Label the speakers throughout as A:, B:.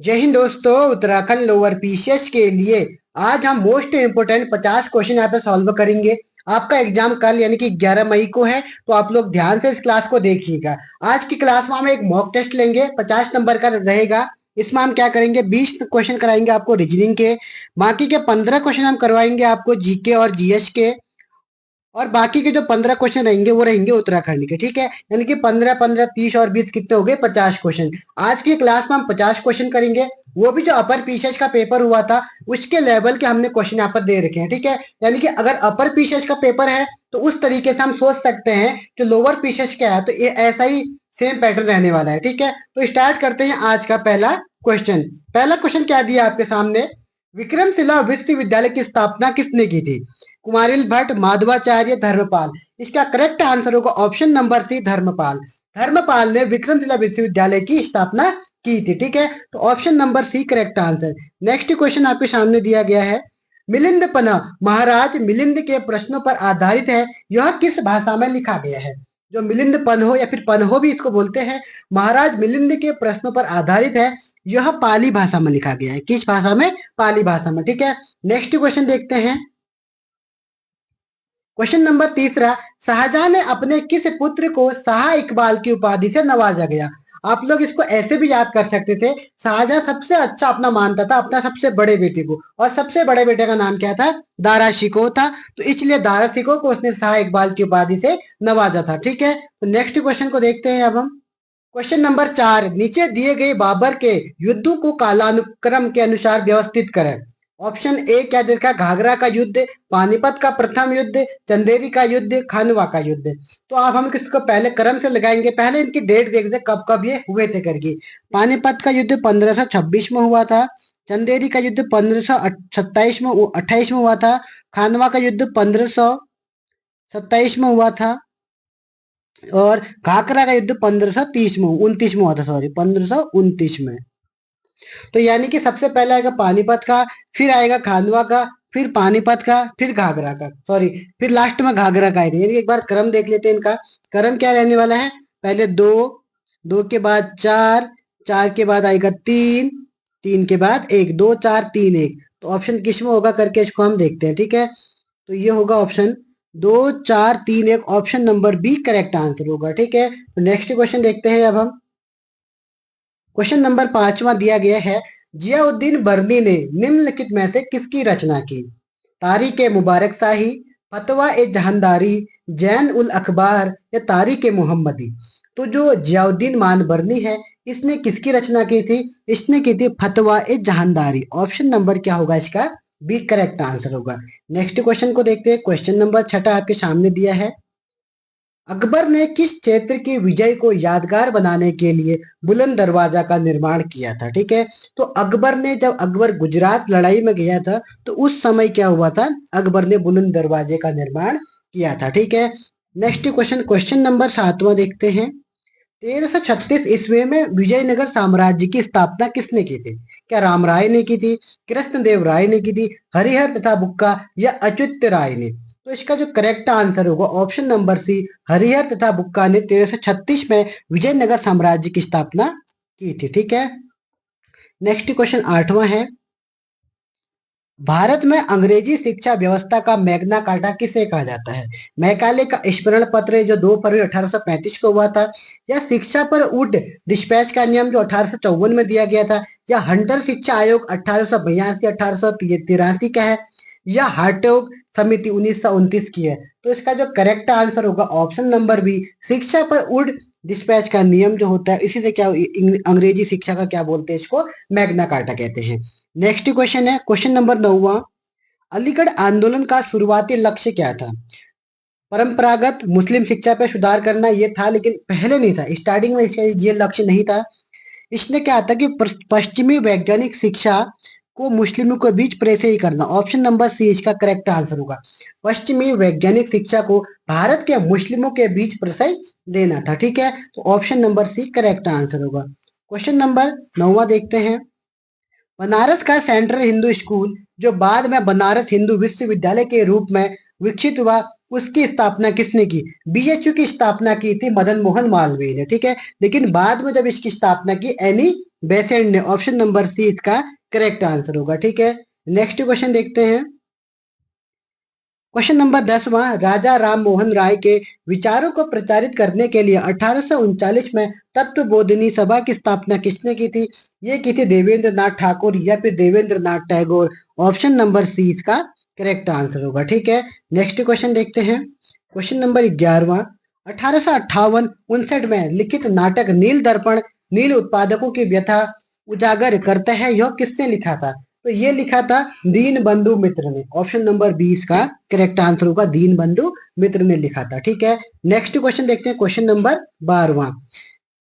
A: जय हिंद दोस्तों। Uttarakhand lower PCS के लिए आज हम मोस्ट इम्पोर्टेंट 50 क्वेश्चन यहाँ पे सॉल्व करेंगे। आपका एग्जाम कल यानी कि 11 मई को है, तो आप लोग ध्यान से इस क्लास को देखिएगा। आज की क्लास में हम एक मॉक टेस्ट लेंगे, 50 नंबर का रहेगा। इसमें हम क्या करेंगे, 20 क्वेश्चन कराएंगे आपको रीजनिंग के, बाकी के 15 क्वेश्चन हम करवाएंगे आपको जीके और जीएस के, और बाकी के जो 15 क्वेश्चन रहेंगे वो रहेंगे उत्तराखंड के। ठीक है, यानी कि 15 15 30 और 20 कितने हो गए, 50 क्वेश्चन। आज की क्लास में हम 50 क्वेश्चन करेंगे, वो भी जो अपर पीसीएस का पेपर हुआ था उसके लेवल के हमने क्वेश्चन यहाँ पर दे रखे हैं। ठीक है, यानी कि अगर अपर पीसीएस का पेपर है तो उस तरीके से हम सोच सकते हैं कि लोअर पीसीएस क्या है, तो ये ऐसा ही सेम पैटर्न रहने वाला है। ठीक है, तो स्टार्ट करते हैं आज का पहला क्वेश्चन। पहला क्वेश्चन क्या दिया आपके सामने, विक्रमशिला विश्वविद्यालय की स्थापना किसने की थी? कुमारिल भट्ट, माधवाचार्य, धर्मपाल। इसका करेक्ट आंसर होगा option number C, Dharmapal. Dharmapal ने विक्रमशिला विश्वविद्यालय की स्थापना की थी। ठीक है, तो option number C correct answer. Next question आपके सामने दिया गया है, मिलिंद पन्ह महाराज मिलिंद के प्रश्नों पर आधारित है, यह किस भाषा में लिखा गया है? जो मिलिंद पन्हो या फिर पन्हो भी इसको बोलते हैं, महाराज मिलिंद के प्रश्नों पर आधारित है, यह पाली भाषा में लिखा गया है। किस भाषा में? पाली भाषा में। ठीक है, नेक्स्ट क्वेश्चन देखते हैं। क्वेश्चन नंबर तीसरा, शाहजहां ने अपने किस पुत्र को शाह इकबाल की उपाधि से नवाजा गया? आप लोग इसको ऐसे भी याद कर सकते थे, शाहजहां सबसे अच्छा अपना मानता था अपना सबसे बड़े बेटे को, और सबसे बड़े बेटे का नाम क्या था? दारा शिकोह था, तो इसलिए दारा शिकोह को उसने शाह इकबाल की उपाधि से नवाजा था। ठीक है, तो नेक्स्ट क्वेश्चन को देखते हैं अब हम। क्वेश्चन नंबर 4, नीचे दिए गए बाबर के युद्धों को कालानुक्रम के अनुसार व्यवस्थित करें। ऑप्शन ए क्या देखा, घाघरा का युद्ध, पानीपत का प्रथम युद्ध, चंदेरी का युद्ध, खानवा का युद्ध। तो आप हम किसको पहले क्रम से लगाएंगे, पहले इनकी डेट देखते कब कब ये हुए थे करके। पानीपत का युद्ध 1526 में हुआ था, चंदेरी का युद्ध 1527 में 28 में हुआ था, खानवा का युद्ध 1527 में हुआ था, और घाघरा का युद्ध 1530 में 29 में हुआ था, सॉरी 1529 में। तो यानी कि सबसे पहले आएगा पानीपत का, फिर आएगा खानवा का, फिर पानीपत का, फिर घाघरा का, सॉरी फिर लास्ट में घाघरा का आएगा। यानी कि एक बार क्रम देख लेते हैं इनका। क्रम क्या रहने वाला है, पहले दो, दो के बाद चार, चार के बाद आएगा तीन, तीन के बाद एक, दो चार तीन एक। तो ऑप्शन किस में होगा करके इसको हम देखते हैं। ठीक है, तो ये होगा ऑप्शन दो चार तीन एक, option number B correct answer होगा। ठीक है, तो नेक्स्ट क्वेश्चन देखते हैं अब हम। क्वेश्चन नंबर 5वां दिया गया है, जियाउद्दीन बर्नी ने निम्नलिखित में से किसकी रचना की? तारीख ए मुबारक शाही, फतवा ए जहानदारी, जैन उल अखबार, या तारीख ए मोहम्मदी। तो जो जियाउद्दीन मान बर्नी है, इसने किसकी रचना की थी? इसने की थी फतवा ए जहानदारी। ऑप्शन नंबर क्या होगा इसका? बी करेक्ट आंसर होगा। नेक्स्ट क्वेश्चन को देखते हैं। क्वेश्चन नंबर 6 आपके सामने दिया है, अकबर ने किस क्षेत्र की विजय को यादगार बनाने के लिए बुलंद दरवाजा का निर्माण किया था? ठीक है, तो अकबर ने जब अकबर गुजरात लड़ाई में गया था तो उस समय क्या हुआ था, अकबर ने बुलंद दरवाजे का निर्माण किया था। ठीक है, नेक्स्ट क्वेश्चन, क्वेश्चन नंबर 7वां देखते हैं। 1336 ईस्वी में विजयनगर साम्राज्य की स्थापना किसने की थी? क्या राम राय ने की थी, कृष्णदेव राय ने की थी, हरिहर तथा बुक्का, या अच्युत राय ने? तो इसका जो करेक्ट आंसर होगा ऑप्शन नंबर सी, हरिहर तथा बुक्का ने 1336 में विजयनगर साम्राज्य की स्थापना की थी। ठीक है, नेक्स्ट क्वेश्चन 8वां है, भारत में अंग्रेजी शिक्षा व्यवस्था का मैग्ना कार्टा किसे कहा जाता है? मैकाले का स्मरण पत्र जो 2 फरवरी 1835 को हुआ था, या शिक्षा पर वुड डिस्पैच का नियम जो 1854 में दिया गया था, या हंटर शिक्षा आयोग 1882 1883 का है, या हार्टोग समिति 1929 की है? तो इसका जो करेक्ट आंसर होगा ऑप्शन नंबर बी, शिक्षा पर वुड डिस्पैच का नियम जो होता है, इसी से क्या अंग्रेजी शिक्षा का क्या बोलते हैं, इसको मैग्ना कार्टा कहते हैं। नेक्स्ट क्वेश्चन है क्वेश्चन नंबर 9वां, अलीगढ़ आंदोलन का शुरुआती लक्ष्य क्या था? परंपरागत मुस्लिम शिक्षा पे सुधार करना ये था, लेकिन पहले नहीं था, स्टार्टिंग में इसका ये लक्ष्य नहीं था। इसने क्या था कि पश्चिमी वैज्ञानिक शिक्षा को मुस्लिमों के बीच प्रेषित ही करना। ऑप्शन नंबर सी इसका करेक्ट आंसर होगा, पश्चिमी वैज्ञानिक शिक्षा को भारत के मुस्लिमों के बीच प्रसार देना था। ठीक है, तो option number C correct answer होगा। क्वेश्चन नंबर 9वां देखते हैं, बनारस का सेंट्रल हिंदू स्कूल जो बाद में बनारस हिंदू विश्वविद्यालय के रूप में विकसित हुआ, उसकी स्थापना किसने की? बीएचयू की स्थापना की थी मदन मोहन मालवीय ने। ठीक है, लेकिन बाद में जब इसकी स्थापना की एनी बेसेंट ने। ऑप्शन नंबर सी इसका करेक्ट आंसर होगा। ठीक है, नेक्स्ट क्वेश्चन देखते हैं। क्वेश्चन नंबर 10वां, राजा राम मोहन राय के विचारों को प्रचारित करने के लिए 1839 में तत्व बोधिनी सभा की स्थापना किसने की थी? ये की थी देवेंद्र नाथ ठाकुर या फिर Devendra Nath Tagore. Option number C इसका करेक्ट आंसर होगा। ठीक है, नेक्स्ट क्वेश्चन देखते हैं। क्वेश्चन नंबर 11वां, 1858-59 में लिखित नाटक नील दर्पण नील उत्पादकों की व्यथा उजागर करता है, यह किसने लिखा था? तो ये लिखा था दीन बंधु मित्र ने। ऑप्शन नंबर 20 का करेक्ट आंसर होगा, दीन बंधु मित्र ने लिखा था। ठीक है, नेक्स्ट क्वेश्चन देखते हैं। क्वेश्चन नंबर 12वां,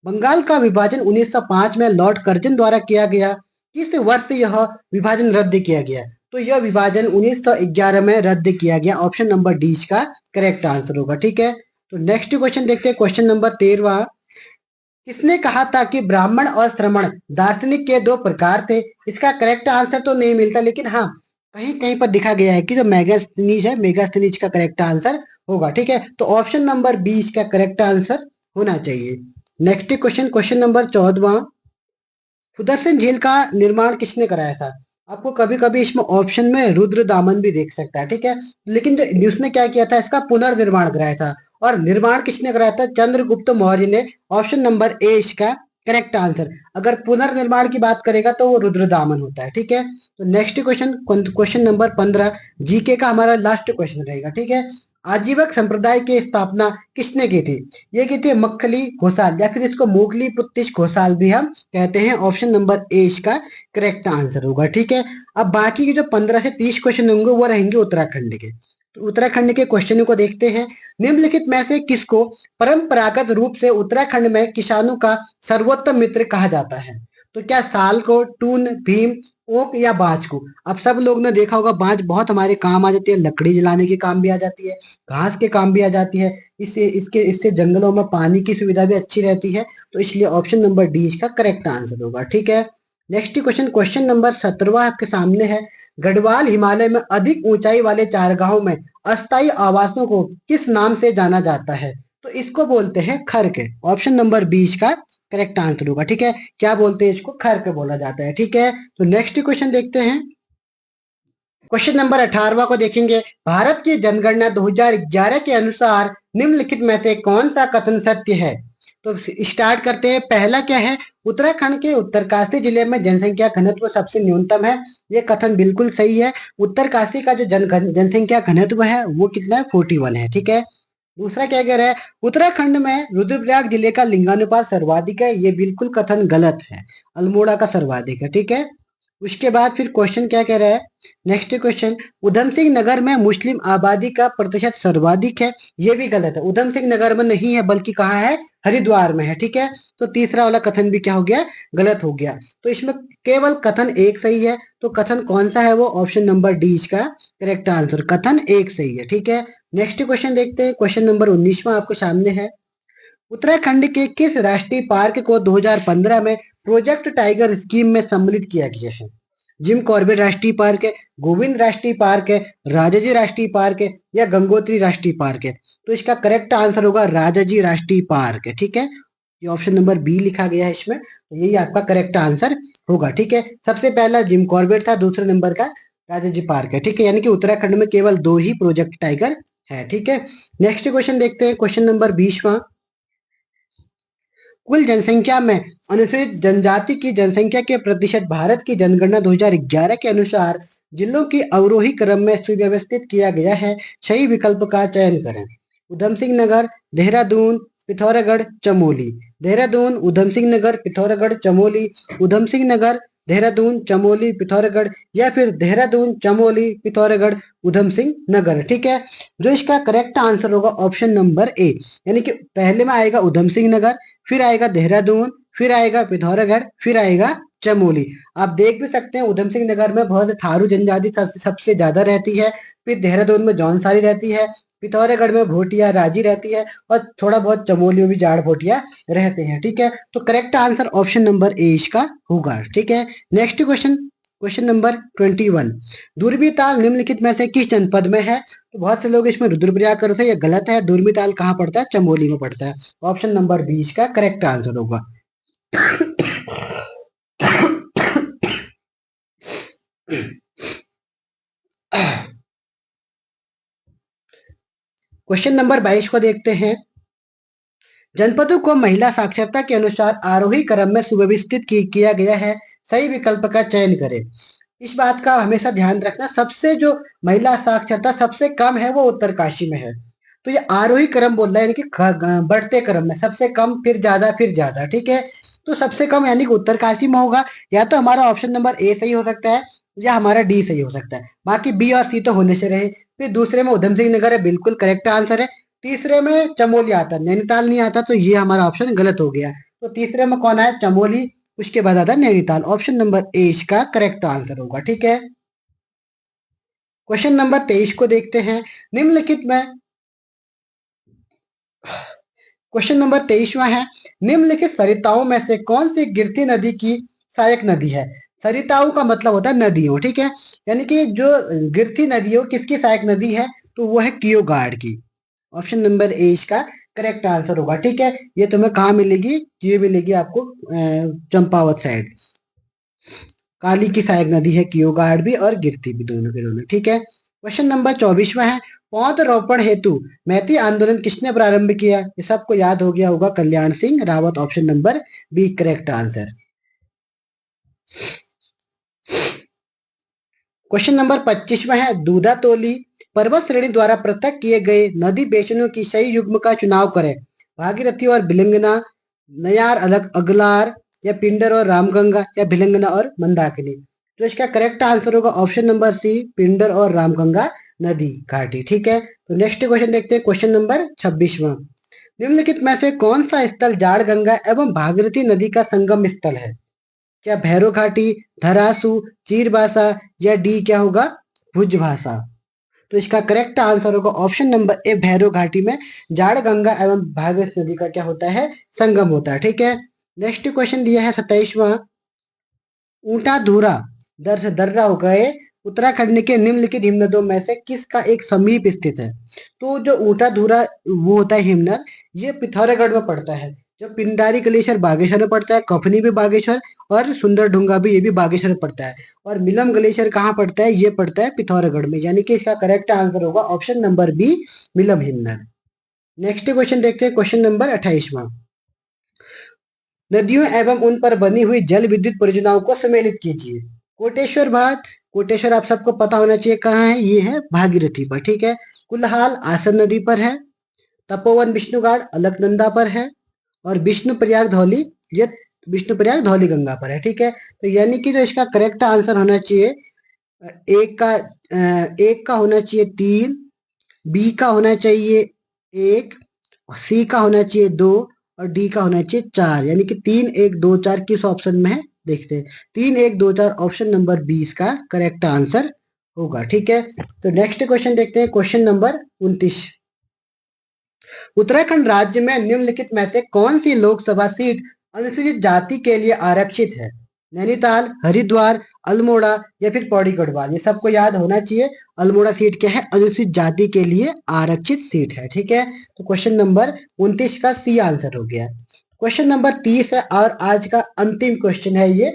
A: बंगाल का विभाजन 1905 में लॉर्ड कर्जन द्वारा किया गया, किस वर्ष यह विभाजन रद्द किया गया? तो यह विभाजन 1911 में रद्द किया गया। ऑप्शन नंबर डी का करेक्ट आंसर होगा। ठीक है, तो नेक्स्ट क्वेश्चन देखते हैं। क्वेश्चन नंबर 13वां, किसने कहा था कि ब्राह्मण और श्रमण दार्शनिक के दो प्रकार थे? इसका करेक्ट आंसर तो नहीं मिलता, लेकिन हाँ कहीं कहीं पर दिखा गया है कि जो मेगास्थनीज है, मेगास्थनीज का करेक्ट आंसर होगा। ठीक है, तो ऑप्शन नंबर 20 का करेक्ट आंसर होना चाहिए। नेक्स्ट क्वेश्चन, क्वेश्चन नंबर 14वां, सुदर्शन झील का निर्माण किसने कराया था? आपको कभी कभी इसमें ऑप्शन में रुद्र दामन भी देख सकता है। ठीक है, लेकिन जो उसने क्या किया था, इसका पुनर्निर्माण कराया था। और निर्माण किसने कराया था? चंद्रगुप्त मौर्य ने। ऑप्शन नंबर ए इसका करेक्ट आंसर। अगर पुनर्निर्माण की बात करेगा तो वो रुद्रदामन होता है। ठीक है, तो next question, question number 15, GK का हमारा लास्ट क्वेश्चन रहेगा। ठीक है, आजीवक संप्रदाय की स्थापना किसने की थी? ये की थी मक्खली घोषाल या फिर इसको मोगली पुत्तिश घोषाल भी हम कहते हैं। ऑप्शन नंबर ए इसका करेक्ट आंसर होगा। ठीक है, अब बाकी के जो 15 से 30 क्वेश्चन होंगे वो रहेंगे उत्तराखंड के। तो उत्तराखंड के क्वेश्चनों को देखते हैं। निम्नलिखित में से किसको परंपरागत रूप से उत्तराखंड में किसानों का सर्वोत्तम मित्र कहा जाता है? तो क्या साल को, टून, भीम, ओक या बाज को? अब सब लोग ने देखा होगा बाज बहुत हमारे काम आ जाती है, लकड़ी जलाने के काम भी आ जाती है, घास के काम भी आ जाती है। इससे जंगलों में पानी की सुविधा भी अच्छी रहती है। तो इसलिए ऑप्शन नंबर डी इसका करेक्ट आंसर होगा। ठीक है, नेक्स्ट क्वेश्चन, क्वेश्चन नंबर 17 आपके सामने है। गढ़वाल हिमालय में अधिक ऊंचाई वाले चारगाहों में अस्थायी आवासों को किस नाम से जाना जाता है? तो इसको बोलते हैं खर्क। ऑप्शन नंबर 20 का करेक्ट आंसर होगा। ठीक है, क्या बोलते हैं इसको? खर्क बोला जाता है। ठीक है, तो नेक्स्ट क्वेश्चन देखते हैं। क्वेश्चन नंबर 18वां को देखेंगे। भारत की जनगणना 2011 के अनुसार निम्नलिखित में से कौन सा कथन सत्य है? तो स्टार्ट करते हैं। पहला क्या है? उत्तराखंड के उत्तरकाशी जिले में जनसंख्या घनत्व सबसे न्यूनतम है। ये कथन बिल्कुल सही है। उत्तरकाशी का जो जनसंख्या घनत्व है वो कितना है? 41 है। ठीक है, दूसरा क्या कह रहा है? उत्तराखंड में रुद्रप्रयाग जिले का लिंगानुपात सर्वाधिक है। ये बिल्कुल कथन गलत है, अल्मोड़ा का सर्वाधिक है। ठीक है, उसके बाद फिर क्वेश्चन क्या कह रहा है? नेक्स्ट क्वेश्चन, उधम सिंह नगर में मुस्लिम आबादी का प्रतिशत सर्वाधिक है। ये भी गलत है, उधम सिंह नगर में नहीं है बल्कि कहाँ है? हरिद्वार में है। ठीक है, तो तीसरा वाला कथन भी क्या हो गया? गलत हो गया। तो इसमें केवल कथन एक सही है। तो कथन कौन सा है? वो ऑप्शन नंबर डी इसका करेक्ट आंसर, कथन एक सही है। ठीक है, नेक्स्ट क्वेश्चन देखते हैं। क्वेश्चन नंबर 19वां आपको सामने है। उत्तराखंड के किस राष्ट्रीय पार्क को 2015 में प्रोजेक्ट टाइगर स्कीम में सम्मिलित किया गया है? जिम कॉर्बेट राष्ट्रीय पार्क है, गोविंद राष्ट्रीय पार्क है, राजाजी राष्ट्रीय पार्क है या गंगोत्री राष्ट्रीय पार्क है? तो इसका करेक्ट आंसर होगा राजाजी राष्ट्रीय पार्क है। ठीक है, ये ऑप्शन नंबर बी लिखा गया है इसमें, तो यही आपका करेक्ट आंसर होगा। ठीक है, सबसे पहला जिम कॉर्बेट था, दूसरे नंबर का राजाजी पार्क है। ठीक है, यानी कि उत्तराखंड में केवल 2 ही प्रोजेक्ट टाइगर है। ठीक है, नेक्स्ट क्वेश्चन देखते हैं। क्वेश्चन नंबर 20वां, कुल जनसंख्या में अनुसूचित जनजाति की जनसंख्या के प्रतिशत भारत की जनगणना 2011 के अनुसार जिलों की अवरोही क्रम में सुव्यवस्थित किया गया है। सही विकल्प का चयन करें। उधम सिंह नगर, देहरादून, पिथौरागढ़, चमोली। देहरादून, उधम सिंह नगर, पिथौरागढ़, चमोली, उधम सिंह नगर, देहरादून, चमोली, पिथौरागढ़ या फिर देहरादून, चमोली, पिथौरागढ़, उधम सिंह नगर। ठीक है, जो इसका करेक्ट आंसर होगा ऑप्शन नंबर ए, यानी कि पहले में आएगा उधम सिंह नगर, फिर आएगा देहरादून, फिर आएगा पिथौरागढ़, फिर आएगा चमोली। आप देख भी सकते हैं उधम सिंह नगर में बहुत थारू जनजाति सबसे ज्यादा रहती है। फिर देहरादून में जौनसारी रहती है, पिथौरागढ़ में भोटिया राजी रहती है और थोड़ा बहुत चमोली में भी जाड़ भोटिया रहते हैं। ठीक है, तो correct answer option number A इसका होगा। ठीक है, नेक्स्ट क्वेश्चन, क्वेश्चन नंबर 21, दुर्बीताल निम्नलिखित में से किस जनपद में है? तो बहुत से लोग इसमें रुद्रप्रयाग करते हैं, ये गलत है। दुर्बीताल कहाँ पड़ता है? चमोली में पड़ता है। ऑप्शन नंबर 20 का करेक्ट आंसर होगा। क्वेश्चन नंबर 22 को देखते हैं। जनपदों को महिला साक्षरता के अनुसार आरोही क्रम में सुव्यवस्थित किया गया है, सही विकल्प का चयन करें। इस बात का हमेशा ध्यान रखना, सबसे जो महिला साक्षरता सबसे कम है वो उत्तरकाशी में है। तो ये आरोही क्रम बोल रहा है, यानी कि बढ़ते क्रम में सबसे कम फिर ज्यादा, ठीक है। तो सबसे कम यानी कि उत्तरकाशी में होगा। या तो हमारा ऑप्शन नंबर ए सही हो सकता है या हमारा डी सही हो सकता है, बाकी बी और सी तो होने से रहे। फिर दूसरे में उधम सिंह नगर है, बिल्कुल करेक्ट आंसर है। तीसरे में चमोली आता है, नैनीताल नहीं आता, तो ये हमारा ऑप्शन गलत हो गया। तो तीसरे में कौन आया? चमोली, उसके बाद आता है नैनीताल। ऑप्शन नंबर ए इसका करेक्ट आंसर होगा, ठीक है। क्वेश्चन नंबर 23 को देखते हैं। निम्नलिखित में क्वेश्चन नंबर 23वां है, निम्नलिखित सरिताओं में से कौन सी गिरती नदी की सहायक नदी है? सरिताओं का मतलब होता है नदियों, ठीक है। यानी कि जो गिरती नदियों किसकी सहायक नदी है, तो वो है कियोगाड़ की। ऑप्शन नंबर ए इसका करेक्ट आंसर होगा, ठीक है। ये तुम्हें कहाँ मिलेगी? ये मिलेगी आपको चंपावत साइड। काली की सहायक नदी है कियोगाड़ भी और गिरती भी, दोनों के दोनों, ठीक है। क्वेश्चन नंबर 24वां है, पौधरोपण हेतु मैती आंदोलन किसने प्रारंभ किया? ये सबको याद हो गया होगा, Kalyan Singh Rawat. Option number B correct answer. Question number 25वां है, दूधा तोली पर्वत श्रेणी द्वारा पृथक किए गए नदी बेचनों की सही युग्म का चुनाव करें। भागीरथी और भिलंगना, नयार अलग अगलार, या पिंडर और रामगंगा, या भिलंगना और मंदाकिनी। तो इसका करेक्ट आंसर होगा ऑप्शन नंबर सी, पिंडर और रामगंगा नदी घाटी, ठीक है। तो नेक्स्ट क्वेश्चन देखते हैं, क्वेश्चन नंबर 26वां। निम्नलिखित में से कौन सा स्थल जाड़ गंगा एवं भागीरथी नदी का संगम स्थल है? क्या भैरव घाटी, धरासू, चीरबासा, या डी क्या होगा? भुजभासा। तो इसका करेक्ट आंसर होगा ऑप्शन नंबर ए, भैरव घाटी में जाड़ गंगा एवं भागीरथी नदी का क्या होता है? संगम होता है, ठीक है। नेक्स्ट क्वेश्चन दिया है 27वां। ऊंटा धूरा दर से दर्रा हो गए उत्तराखंड के निम्नलिखित हिमनदों में से किसका एक समीप स्थित है? तो जो ऊंटा धूरा वो होता है हिमनद, ये पिथौरागढ़ में पड़ता है। जो पिंडारी ग्लेशियर बागेश्वर में पड़ता है, कफनी भी बागेश्वर, और सुंदर ढूंगा भी, ये भी बागेश्वर में पड़ता है। और मिलम ग्लेशियर कहाँ पड़ता है? ये पड़ता है पिथौरागढ़ में, यानी कि इसका करेक्ट आंसर होगा ऑप्शन नंबर बी, मिलम हिमनद। नेक्स्ट क्वेश्चन देखते हैं, क्वेश्चन नंबर 28वां। नदियों एवं उन पर बनी हुई जल विद्युत परियोजनाओं को सम्मिलित कीजिए। कोटेश्वर बांध, कोटेश्वर आप सबको पता होना चाहिए कहाँ है, ये है भागीरथी पर, ठीक है। कुल्हाल आसन नदी पर है। तपोवन विष्णुगाड़ अलकनंदा पर है। और विष्णुप्रयाग धौली, ये विष्णुप्रयाग धौली गंगा पर है, ठीक है। तो यानी कि जो इसका करेक्ट आंसर होना चाहिए, एक का होना चाहिए 3, बी का होना चाहिए 1, सी का होना चाहिए 2, और डी का होना चाहिए 4, यानी कि 3 1 2 4 किस ऑप्शन में है देखते हैं। 3 1 2 4 ऑप्शन नंबर 20 का करेक्ट आंसर होगा, ठीक है। तो नेक्स्ट क्वेश्चन देखते हैं, क्वेश्चन नंबर 29। उत्तराखंड राज्य में निम्नलिखित में से कौन सी लोकसभा सीट अनुसूचित जाति के लिए आरक्षित है? नैनीताल, हरिद्वार, अल्मोड़ा, या फिर पौड़ी गढ़वाल। ये सबको याद होना चाहिए। अल्मोड़ा सीट क्या है? अनुसूचित जाति के लिए आरक्षित सीट है, ठीक है। तो क्वेश्चन नंबर 29 का सी आंसर हो गया। क्वेश्चन नंबर 30 है और आज का अंतिम क्वेश्चन है ये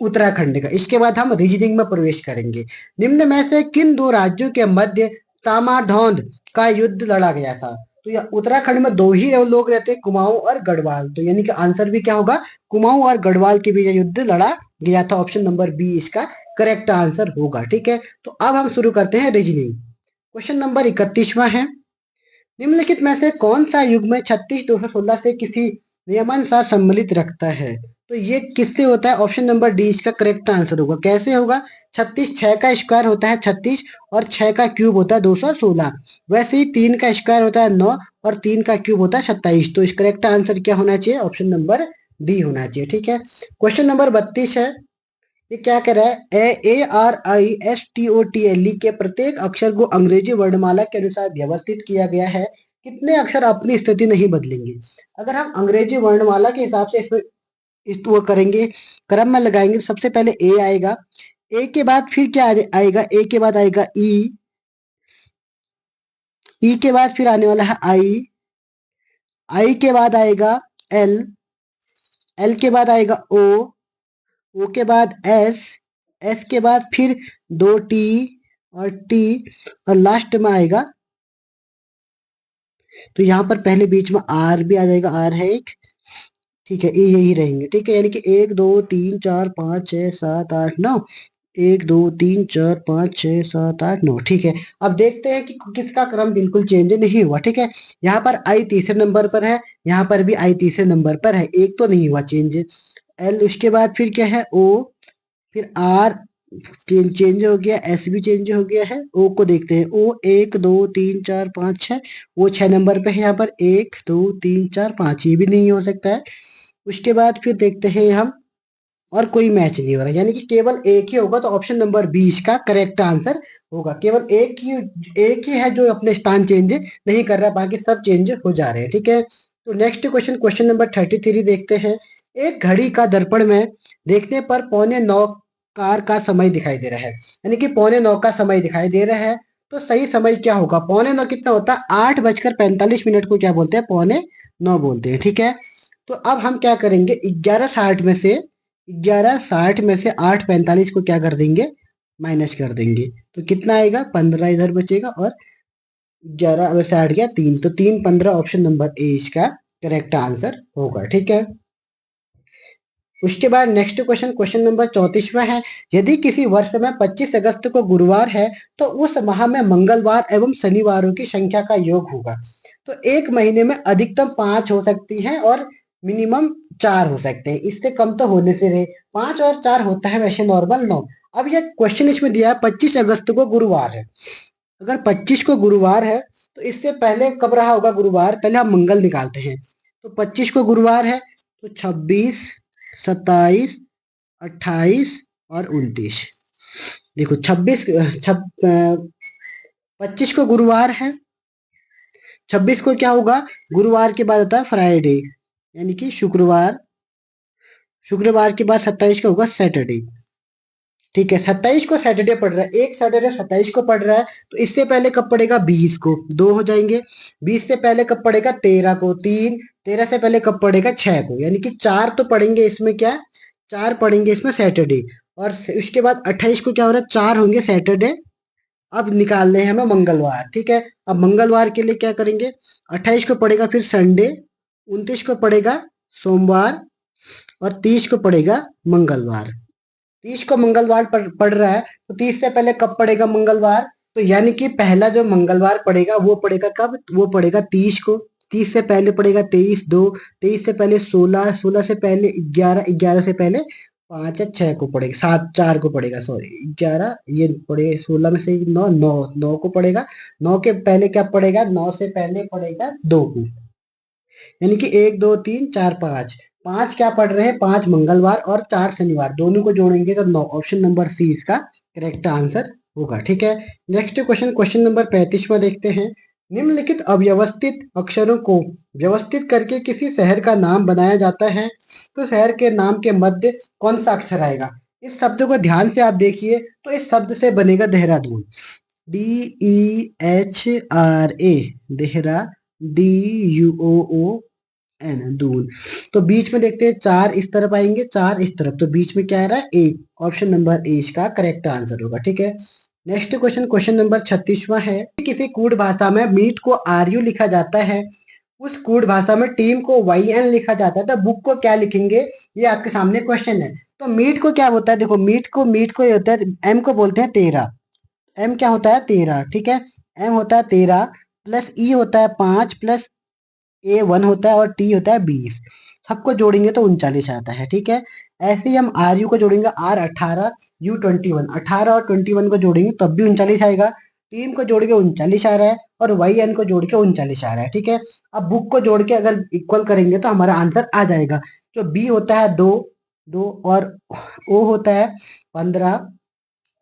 A: उत्तराखंड का। इसके बाद हम रीजनिंग में प्रवेश करेंगे। निम्न में से किन दो राज्यों के मध्य तामाढौंद का युद्ध लड़ा गया था? तो ये उत्तराखंड में दो ही लोग रहते हैं, कुमाऊं और गढ़वाल। तो यानी कि आंसर भी क्या होगा? कुमाऊं और गढ़वाल के बीच युद्ध लड़ा गया था। ऑप्शन नंबर बी इसका करेक्ट आंसर होगा, ठीक है। तो अब हम शुरू करते हैं रीजनिंग। क्वेश्चन नंबर 31वां है, निम्नलिखित में से कौन सा युग्म 36 216 से किसी नियमानुसार सम्मिलित रखता है? तो ये किससे होता है? ऑप्शन नंबर डी इसका करेक्ट आंसर होगा। कैसे होगा? 36 6 का स्क्वायर होता है 36, और 6 का क्यूब होता है 216। वैसे ही 3 का स्क्वायर होता है 9, और 3 का क्यूब होता है 27। तो इस करेक्ट आंसर क्या होना चाहिए? ऑप्शन नंबर डी होना चाहिए, ठीक है। क्वेश्चन नंबर 32 है, ये क्या कह रहा है? ARISTOTLE के प्रत्येक अक्षर को अंग्रेजी वर्णमाला के अनुसार व्यवस्थित किया गया है। कितने अक्षर अपनी स्थिति नहीं बदलेंगे? अगर हम अंग्रेजी वर्णमाला के हिसाब से इसमें वो करेंगे, क्रम में लगाएंगे, तो सबसे पहले ए आएगा। ए के बाद फिर क्या आएगा? ए के बाद आएगा ई। ई के बाद फिर आने वाला है आई। आई के बाद आएगा एल। एल के बाद आएगा ओ। ओ के बाद एस, एस के बाद फिर दो टी और टी, और लास्ट में आएगा, तो यहाँ पर पहले बीच में आर भी आ जाएगा, आर है एक, ठीक है, ये यही रहेंगे, ठीक है, यानी कि 1 2 3 4 5 6 7 8 9, 1 2 3 4 5 6 7 8 9, ठीक है। अब देखते हैं कि किसका क्रम बिल्कुल चेंज नहीं हुआ, ठीक है। यहाँ पर आई तीसरे नंबर पर है, यहाँ पर भी आई तीसरे नंबर पर है, एक तो नहीं हुआ चेंज। एल, उसके बाद फिर क्या है, ओ, फिर आर चेंज हो गया, एस भी चेंज हो गया है। ओ को देखते हैं, ओ 1 2 3 4 5 6, वो 6 नंबर पे है, यहाँ पर 1 2 3 4 5, ये भी नहीं हो सकता है। उसके बाद फिर देखते हैं हम, और कोई मैच नहीं हो रहा, यानी कि केवल एक ही होगा, तो ऑप्शन नंबर 20 का करेक्ट आंसर होगा। केवल एक ही है जो अपने स्थान चेंज नहीं कर रहा, बाकी सब चेंज हो जा रहे हैं, ठीक है। तो नेक्स्ट क्वेश्चन, क्वेश्चन नंबर 33 देखते हैं। एक घड़ी का दर्पण में देखने पर 8:45 कार का समय दिखाई दे रहा है, यानी कि 8:45 का समय दिखाई दे रहा है, तो सही समय क्या होगा? 8:45 कितना होता है? 8:45 को क्या बोलते हैं? 8:45 बोलते हैं, ठीक है। तो अब हम क्या करेंगे, 11:60 में से 8:45 को क्या कर देंगे? माइनस कर देंगे, तो कितना आएगा? 15 इधर बचेगा, और 11 में से 8 गया 3, तो 3 15 ऑप्शन नंबर ए इसका करेक्ट आंसर होगा, ठीक है। उसके बाद नेक्स्ट क्वेश्चन, क्वेश्चन नंबर 34वां है। यदि किसी वर्ष में 25 अगस्त को गुरुवार है, तो उस माह में मंगलवार एवं शनिवारों की संख्या का योग होगा। तो एक महीने में अधिकतम 5 हो सकती है और मिनिमम 4 हो सकते हैं, इससे कम तो होने से रहे। 5 और 4 होता है वैसे नॉर्मल 9। अब ये क्वेश्चन इसमें दिया है 25 अगस्त को गुरुवार है। अगर 25 को गुरुवार है, तो इससे पहले कब रहा होगा गुरुवार? पहले हम मंगल निकालते हैं। तो 25 को गुरुवार है, तो 26, 27, 28 और 29। देखो 25 को गुरुवार है, 26 को क्या होगा? गुरुवार के बाद होता है फ्राइडे, यानी कि शुक्रवार, शुक्रवार के बाद 27 को होगा सैटरडे, ठीक है। 27 को सैटरडे पड़ रहा है, एक सैटरडे 27 को पड़ रहा है, तो इससे पहले कब पड़ेगा? 20 को, 2 हो जाएंगे। 20 से पहले कब पड़ेगा? 13 को, 3। 13 से पहले कब पड़ेगा? 6 को, यानी कि 4 तो पड़ेंगे इसमें, क्या? 4 पड़ेंगे इसमें सैटरडे। और उसके बाद 28 को क्या हो रहा है? 4 होंगे सैटरडे। अब निकालने हैं हमें मंगलवार, ठीक है। अब मंगलवार के लिए क्या करेंगे? 28 को पड़ेगा फिर संडे, 29 को पड़ेगा सोमवार, और 30 को पड़ेगा मंगलवार। 30 को मंगलवार पड़ रहा है, तो 30 से पहले कब पड़ेगा मंगलवार? तो यानी कि पहला जो मंगलवार पड़ेगा वो पड़ेगा कब? वो पड़ेगा 30 को। 30 से पहले पड़ेगा 23 2, 23 से पहले 16, 16 से पहले 11, 11 से पहले 5 या 6 को पड़ेगा, 7 4 को पड़ेगा, सॉरी 11, ये पड़े 16 में से 9, 9 9 को पड़ेगा। 9 के पहले क्या पड़ेगा? 9 से पहले पड़ेगा 2 को, यानी कि 1 2 3 4 5। 5 क्या पढ़ रहे हैं? 5 मंगलवार और 4 शनिवार, दोनों को जोड़ेंगे तो 9, ऑप्शन नंबर सी इसका करेक्ट आंसर होगा, ठीक है। नेक्स्ट क्वेश्चन, क्वेश्चन नंबर 35वां देखते हैं। निम्नलिखित अव्यवस्थित अक्षरों को व्यवस्थित करके किसी शहर का नाम बनाया जाता है, तो शहर के नाम के मध्य कौन सा अक्षर आएगा? इस शब्द को ध्यान से आप देखिए, तो इस शब्द से बनेगा देहरादून, DEHRA, देहरा, DUOON, दून। तो बीच में देखते हैं, 4 इस तरफ आएंगे, 4 इस तरफ, तो बीच में क्या आ रहा है? ए, ऑप्शन नंबर ए इसका करेक्ट आंसर होगा, ठीक है। नेक्स्ट क्वेश्चन, क्वेश्चन नंबर 36वां है। किसी कूट भाषा में मीट को RU लिखा जाता है, उस कूट भाषा में टीम को YN लिखा जाता है, तो बुक को क्या लिखेंगे? ये आपके सामने क्वेश्चन है। तो मीट को क्या होता है? देखो मीट को ये होता है, एम को बोलते हैं 13। एम क्या होता है? 13, ठीक है। एम होता है 13, प्लस ई होता है 5, प्लस A1 होता है, और टी होता है 20। सबको जोड़ेंगे तो 39 आता है, ठीक है। ऐसे ही हम RU को जोड़ेंगे, R18, U21, 18 और 21 को जोड़ेंगे तब भी 39 आएगा। टीम को जोड़ के 39 आ रहा है, और YN को जोड़ के 39 आ रहा है, ठीक है। अब बुक को जोड़ के अगर इक्वल करेंगे तो हमारा आंसर आ जाएगा। जो बी होता है 2, 2, और ओ होता है 15,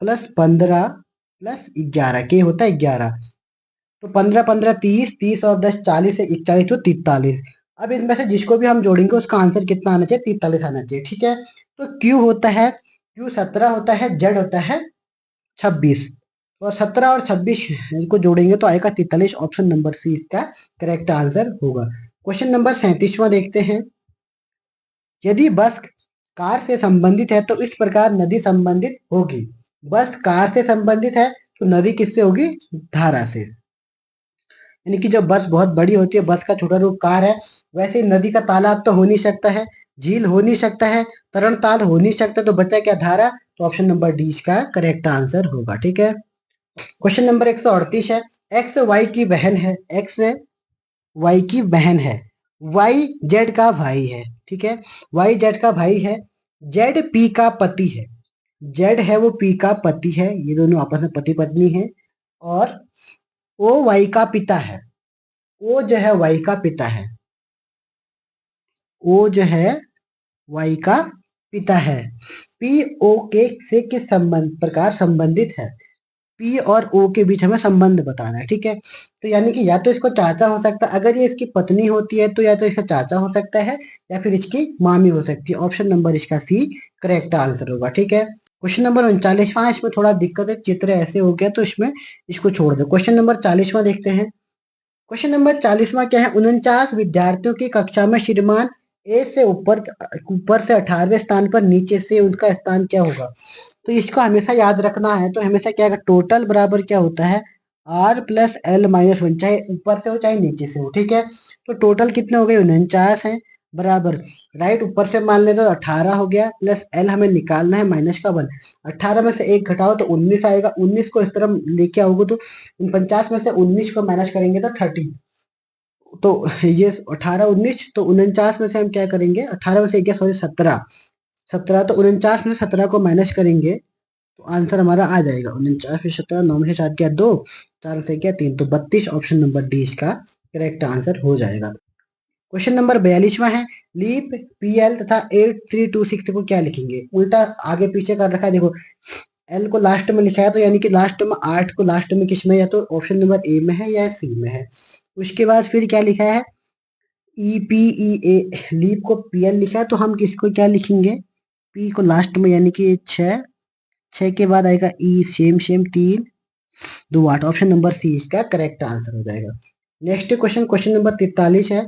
A: प्लस 15 प्लस 11, के होता है 11। तो 15 15 30, 30 और 10 40 है, 41 तो 43। अब इनमें से जिसको भी हम जोड़ेंगे उसका आंसर कितना आना चाहिए? 43 आना चाहिए, ठीक है। तो क्यू होता है, क्यू 17 होता है, जेड होता है 26, और 17 और 26 को जोड़ेंगे तो आएगा 43, ऑप्शन नंबर सी इसका करेक्ट आंसर होगा। क्वेश्चन नंबर 37वां देखते हैं। यदि बस कार से संबंधित है तो इस प्रकार नदी संबंधित होगी। बस कार से संबंधित है तो नदी किससे होगी? धारा से। यानी कि जो बस बहुत बड़ी होती है, बस का छोटा रूप कार है, वैसे ही नदी का तालाब तो हो नहीं सकता है, झील हो नहीं सकता है, तरण ताल हो नहीं सकता, तो बचा क्या? धारा। तो ऑप्शन नंबर डी इसका करेक्ट आंसर होगा। ठीक है। क्वेश्चन नंबर 138 है, एक्स वाई की बहन है, एक्स वाई की बहन है, वाई जेड का भाई है। ठीक है। वाई जेड का भाई है, जेड पी का पति है, जेड है वो पी का पति है, ये दोनों आपस में पति पत्नी है। और ओ वाई का पिता है, ओ जो है वाई का पिता है, ओ जो है वाई का पिता है। पी ओ के से किस संबंध प्रकार संबंधित है? पी और ओ के बीच हमें संबंध बताना है। ठीक है। तो यानी कि या तो इसको चाचा हो सकता है, अगर ये इसकी पत्नी होती है तो या तो इसका चाचा हो सकता है या फिर इसकी मामी हो सकती है। ऑप्शन नंबर इसका सी करेक्ट आंसर होगा। ठीक है। क्वेश्चन नंबर 39वां, इसमें थोड़ा दिक्कत है, चित्र ऐसे हो गया तो इसमें इसको छोड़ दो। क्वेश्चन नंबर 40वां देखते हैं। क्वेश्चन नंबर 40वां क्या है? 49 विद्यार्थियों की कक्षा में श्रीमान ए से ऊपर ऊपर से 18वें स्थान पर, नीचे से उनका स्थान क्या होगा? तो इसको हमेशा याद रखना है। तो हमेशा क्या है? टोटल बराबर क्या होता है? R plus L minus one, चाहे ऊपर से हो चाहे नीचे से हो। ठीक है। तो टोटल कितने हो गए? 49 है, बराबर राइट ऊपर से मान ले तो 18 हो गया, प्लस एल हमें निकालना है माइनस का 1। 18 में से एक घटाओ तो 19 आएगा, 19 को इस तरफ लेके आओगे तो 49 में से 19 को माइनस करेंगे तो 30। तो ये 18 19, तो 49 में से हम क्या करेंगे? 18 में से क्या, सॉरी 17, 17 तो 49 में से 17 को माइनस करेंगे तो आंसर हमारा आ जाएगा 49 में 17, 9 में से 7 क्या 2, 4 से क्या 3, तो 32 ऑप्शन नंबर डी इसका करेक्ट आंसर हो जाएगा। क्वेश्चन नंबर 42वां है, लीप पीएल तथा 8326 को क्या लिखेंगे? उल्टा आगे पीछे कर रखा है, देखो एल को लास्ट में लिखा है तो यानी कि लास्ट में 8 को लास्ट में किस में, या तो ऑप्शन नंबर ए में है या सी में है। उसके बाद फिर क्या लिखा है? ई पी ई ए, लीप को पीएल लिखा है तो हम किसको क्या लिखेंगे? पी को लास्ट में, यानी कि 6, 6 के बाद आएगा E, same same 3 2 8, option number C इसका करेक्ट आंसर हो जाएगा। नेक्स्ट क्वेश्चन, क्वेश्चन नंबर 43 है,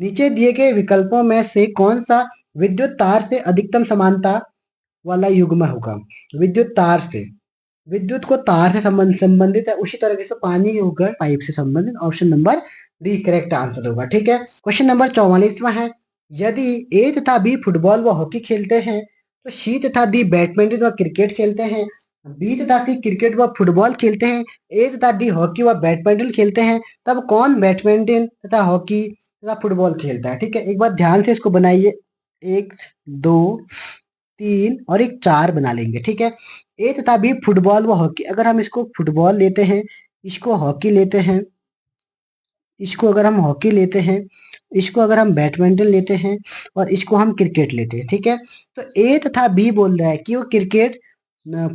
A: नीचे दिए गए विकल्पों में से कौन सा विद्युत तार से अधिकतम समानता वाला युग्म होगा? विद्युत तार से, विद्युत को तार से संबंधित है, उसी तरीके से पानी होगा पाइप से संबंधित, option number D correct answer होगा। ठीक है। क्वेश्चन नंबर 44वां है, यदि ए तथा बी फुटबॉल व हॉकी खेलते हैं तो सी तथा डी बैडमिंटन व क्रिकेट खेलते हैं, बी तथा सी क्रिकेट व फुटबॉल खेलते हैं, ए तथा डी हॉकी व बैडमिंटन खेलते हैं, तब कौन बैडमिंटन तथा हॉकी तथा फुटबॉल खेलता है? ठीक है। एक बार ध्यान से इसको बनाइए, 1 2 3 और एक 4 बना लेंगे। ठीक है। ए तथा बी फुटबॉल व हॉकी, अगर हम इसको फुटबॉल लेते हैं, इसको हॉकी लेते हैं, इसको अगर हम हॉकी लेते हैं, इसको अगर हम बैडमिंटन लेते हैं और इसको हम क्रिकेट लेते हैं। ठीक है। तो ए तथा बी बोल रहा है कि वो क्रिकेट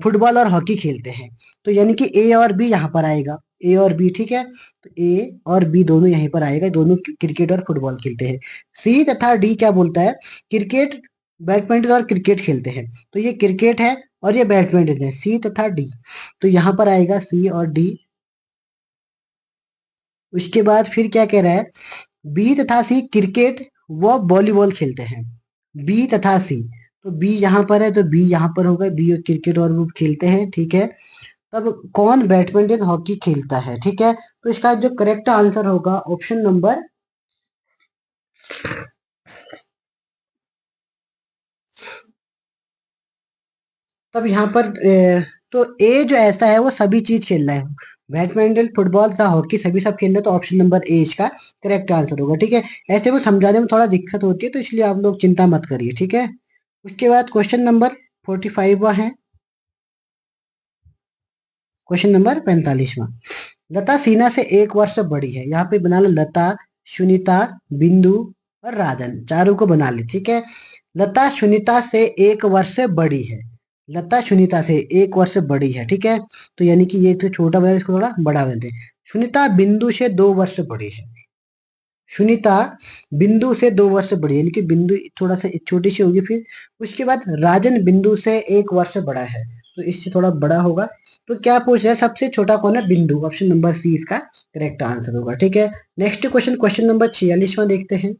A: फुटबॉल और हॉकी खेलते हैं, तो यानी कि ए और बी यहाँ पर आएगा, ए और बी। ठीक है। तो ए और बी दोनों यहीं पर आएगा, दोनों क्रिकेट और फुटबॉल खेलते हैं। सी तथा डी क्या बोलता है? क्रिकेट बैडमिंटन और क्रिकेट खेलते हैं, तो ये क्रिकेट है और ये बैडमिंटन है, सी तथा डी, तो यहाँ पर आएगा सी और डी। उसके बाद फिर क्या कह रहा है? बी तथा सी क्रिकेट व वॉलीबॉल खेलते हैं, बी तथा सी, तो बी यहाँ पर है तो बी यहाँ पर होगा, बी और क्रिकेट और वो खेलते हैं। ठीक है। तब कौन बैडमिंटन हॉकी खेलता है? ठीक है। तो इसका जो करेक्ट आंसर होगा ऑप्शन नंबर, तब यहाँ पर तो ए जो ऐसा है वो सभी चीज खेल रहा है, बैडमिंटन फुटबॉल तथा हॉकी सभी सब खेल रहे हैं, तो ऑप्शन नंबर ए इसका करेक्ट आंसर होगा। ठीक है। ऐसे में समझाने में थोड़ा दिक्कत होती है तो इसलिए आप लोग चिंता मत करिए। ठीक है। उसके बाद क्वेश्चन नंबर 45वां है, क्वेश्चन नंबर 45वां, लता सीना से 1 वर्ष बड़ी है, यहाँ पे बना लो लता, सुनीता, बिंदु और राजन, चारों को बना ले। ठीक है। लता सुनीता से 1 वर्ष से बड़ी है, लता सुनीता से 1 वर्ष से बड़ी है। ठीक है। तो यानी कि ये तो छोटा बना, इसको थोड़ा बड़ा बना दे। सुनीता बिंदु से 2 वर्ष से बड़ी है, सुनीता बिंदु से 2 वर्ष से बड़ी है, यानी कि बिंदु थोड़ा सा छोटी सी होगी। फिर उसके बाद राजन बिंदु से 1 वर्ष से बड़ा है, तो इससे थोड़ा बड़ा होगा। तो क्या पूछ रहा है? सबसे छोटा कौन है? बिंदु, ऑप्शन नंबर सी इसका करेक्ट आंसर होगा। ठीक है। नेक्स्ट क्वेश्चन, क्वेश्चन नंबर 46वां देखते हैं।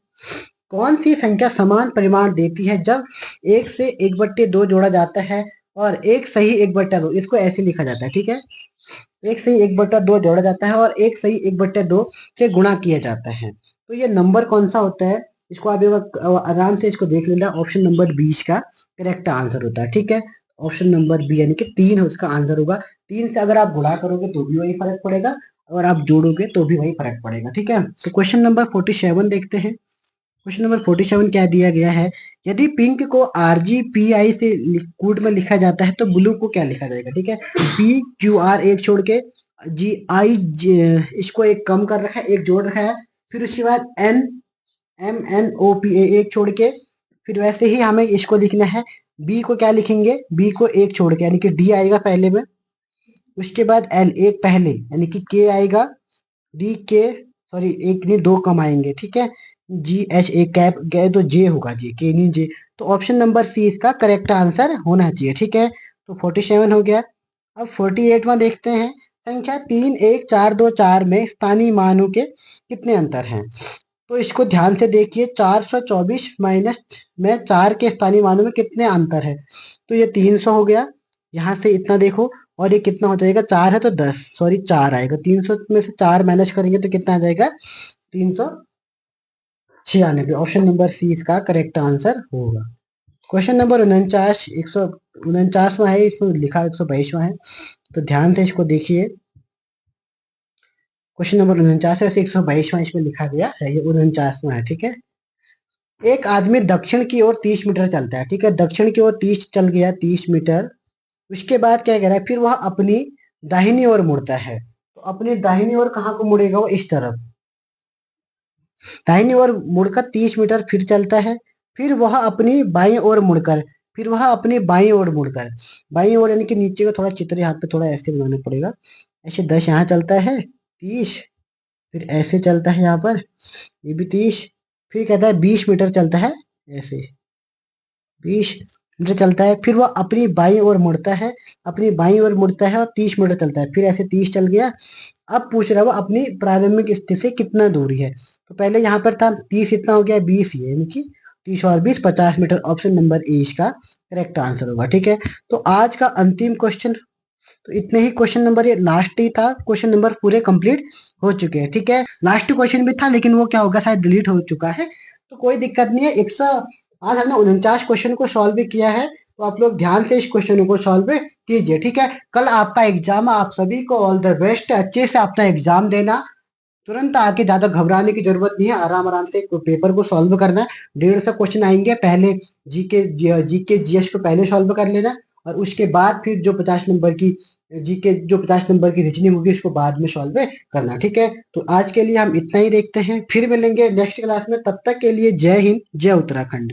A: कौन सी संख्या समान परिमाण देती है जब 1 से 1/2 जोड़ा जाता है और 1 सही 1/2, इसको ऐसे लिखा जाता है, ठीक है। 1 सही 1/2 जोड़ा जाता है और 1 सही 1/2 से गुणा किया जाता है। तो ये नंबर कौन सा होता है, इसको आप एक बार आराम से इसको देख लेना। ऑप्शन नंबर 20 का करेक्ट आंसर होता है, ठीक है। ऑप्शन नंबर बी यानी कि 3 उसका आंसर होगा। 3 से अगर आप गुणा करोगे तो भी वही फर्क पड़ेगा, और आप जोड़ोगे तो भी वही फर्क पड़ेगा, ठीक है। तो क्वेश्चन नंबर 47 देखते हैं। क्वेश्चन नंबर 47 क्या दिया गया है, यदि पिंक को RGPI से कोड में लिखा जाता है तो ब्लू को क्या लिखा जाएगा, ठीक है। PQR एक छोड़ के GI, इसको एक कम कर रखा है, एक जोड़ रखा है, फिर उसके बाद NMNOPA एक छोड़ के, फिर वैसे ही हमें इसको लिखना है। बी को क्या लिखेंगे, बी को एक छोड़ के यानी कि डी आएगा पहले में, उसके बाद एल एक पहले यानी कि के आएगा, डी के, सॉरी एक नहीं दो कम आएंगे, ठीक है। GH एक कैप गए तो जे होगा, जे के नहीं जे। तो ऑप्शन नंबर सी इसका करेक्ट आंसर होना चाहिए, ठीक है। तो 47 हो गया। अब 48वां देखते हैं। संख्या 3 1 4 2 4 में स्थानीय मानों के कितने अंतर हैं। तो इसको ध्यान से देखिए, 424 माइनस में 4 के स्थानीय मानों में कितने अंतर है। तो ये 300 हो गया, यहाँ से इतना देखो, और ये कितना हो जाएगा, 4 है तो 10, सॉरी 4 आएगा, 300 में से 4 माइनस करेंगे तो कितना आ जाएगा, 396। ऑप्शन नंबर सी इसका करेक्ट आंसर होगा। क्वेश्चन नंबर 49, 149वां है, इसमें लिखा 122वां है, तो ध्यान से इसको देखिए। क्वेश्चन नंबर 49 है, 122वां इसमें लिखा गया है, ये 49वां है, ठीक है। एक आदमी दक्षिण की ओर 30 मीटर चलता है, ठीक है। दक्षिण की ओर 30 चल गया, 30 मीटर। उसके बाद क्या कह रहा है, फिर वह अपनी दाहिनी ओर मुड़ता है। तो अपनी दाहिनी ओर कहाँ को मुड़ेगा, वो इस तरफ दाहिनी ओर मुड़कर 30 मीटर फिर चलता है। फिर वह अपनी बाईं ओर मुड़कर, फिर वह अपनी बाईं ओर मुड़कर, बाईं ओर यानी कि नीचे का थोड़ा चित्र यहाँ पे थोड़ा ऐसे बनाना पड़ेगा। ऐसे 10 यहाँ चलता है, 30, फिर ऐसे चलता है यहाँ पर, ये भी 30, फिर कहता है 20 मीटर चलता है, ऐसे 20 मीटर चलता है। फिर वह अपनी बाईं ओर मुड़ता है, अपनी बाईं ओर मुड़ता है और 30 मीटर चलता है, फिर ऐसे 30 चल गया। अब पूछ रहा है वो अपनी प्रारंभिक स्थिति से कितना दूरी है। तो पहले यहाँ पर था 30, इतना हो गया 20 ये, यानी कि 30 और 20 50 मीटर। ऑप्शन नंबर ए इसका करेक्ट आंसर होगा, ठीक है। तो आज का अंतिम क्वेश्चन, तो इतने ही क्वेश्चन नंबर, ये लास्ट ही था, क्वेश्चन नंबर पूरे कंप्लीट हो चुके हैं, ठीक है। लास्ट क्वेश्चन भी था लेकिन वो क्या होगा, शायद डिलीट हो चुका है, तो कोई दिक्कत नहीं है। आज हमने 49 क्वेश्चन को सॉल्व भी किया है, तो आप लोग ध्यान से इस क्वेश्चन को सॉल्व कीजिए, ठीक है। कल आपका एग्जाम, आप सभी को ऑल द बेस्ट, अच्छे से अपना एग्जाम देना। तुरंत आके ज्यादा घबराने की जरूरत नहीं है, आराम आराम से पेपर को सॉल्व करना है। 150 क्वेश्चन आएंगे, पहले जीके जीएस को पहले सॉल्व कर लेना, और उसके बाद फिर जो 50 नंबर की जीके, जो 50 नंबर की रीजनिंग होगी उसको बाद में सॉल्व करना, ठीक है। तो आज के लिए हम इतना ही देखते हैं, फिर मिलेंगे नेक्स्ट क्लास में, तब तक के लिए जय हिंद, जय उत्तराखंड।